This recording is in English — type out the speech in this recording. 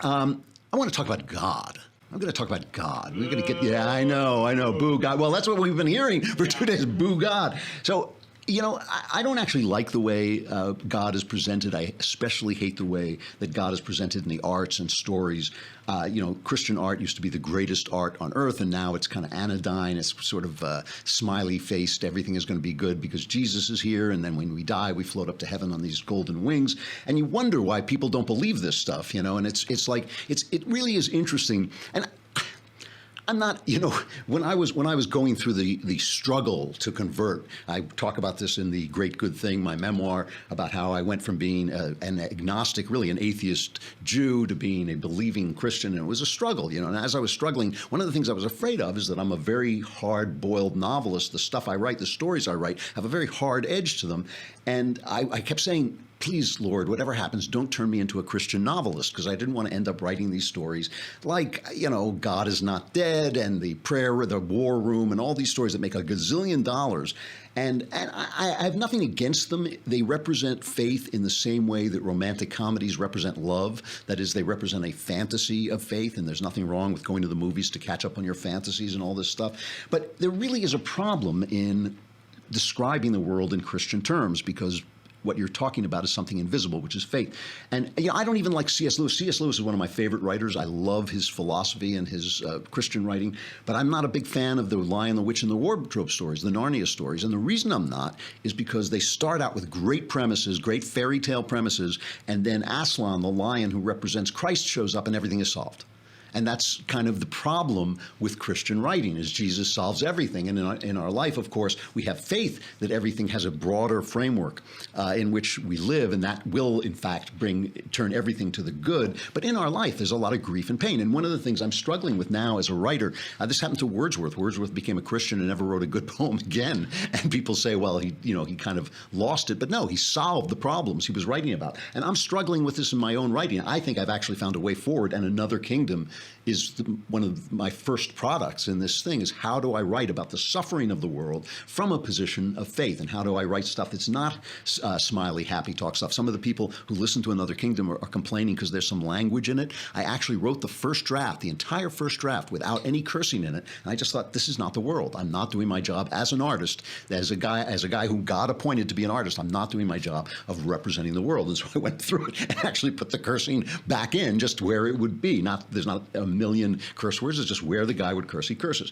I want to talk about God. I'm going to talk about God. We're going to get, yeah, I know, boo God. Well, that's what we've been hearing for 2 days, boo God. So, I don't actually like the way God is presented. I especially hate the way that God is presented in the arts and stories. Christian art used to be the greatest art on earth, and now it's kind of anodyne. It's sort of smiley-faced. Everything is going to be good because Jesus is here, and then when we die, we float up to heaven on these golden wings. And you wonder why people don't believe this stuff, and it really is interesting. And I'm not, when I was going through the struggle to convert, I talk about this in The Great Good Thing, my memoir, about how I went from being an agnostic, really an atheist Jew, to being a believing Christian, and it was a struggle, and as I was struggling, one of the things I was afraid of is that I'm a very hard-boiled novelist. The stuff I write, the stories I write, have a very hard edge to them, and I kept saying, please, Lord, whatever happens, don't turn me into a Christian novelist, because I didn't want to end up writing these stories like, God is not dead, and the war room, and all these stories that make a gazillion dollars. And I have nothing against them. They represent faith in the same way that romantic comedies represent love. That is, they represent a fantasy of faith, and there's nothing wrong with going to the movies to catch up on your fantasies and all this stuff. But there really is a problem in describing the world in Christian terms, because what you're talking about is something invisible, which is faith. And I don't even like C.S. Lewis. C.S. Lewis is one of my favorite writers. I love his philosophy and his Christian writing, but I'm not a big fan of the Lion, the Witch, and the Wardrobe stories, the Narnia stories. And the reason I'm not is because they start out with great premises, great fairy tale premises, and then Aslan, the lion who represents Christ, shows up and everything is solved. And that's kind of the problem with Christian writing, is Jesus solves everything. And in our life, of course, we have faith that everything has a broader framework in which we live, and that will, in fact, turn everything to the good. But in our life, there's a lot of grief and pain. And one of the things I'm struggling with now as a writer, this happened to Wordsworth. Wordsworth became a Christian and never wrote a good poem again. And people say, well, he kind of lost it. But no, he solved the problems he was writing about. And I'm struggling with this in my own writing. I think I've actually found a way forward, and Another Kingdom is one of my first products in this thing, is how do I write about the suffering of the world from a position of faith, and how do I write stuff that's not smiley, happy talk stuff. Some of the people who listen to Another Kingdom are complaining because there's some language in it. I actually wrote the first draft, the entire first draft, without any cursing in it, and I just thought, this is not the world. I'm not doing my job as an artist, as a guy who God appointed to be an artist. I'm not doing my job of representing the world. And so I went through it and actually put the cursing back in just where it would be. There's not a million curse words, it's just where the guy would curse, he curses.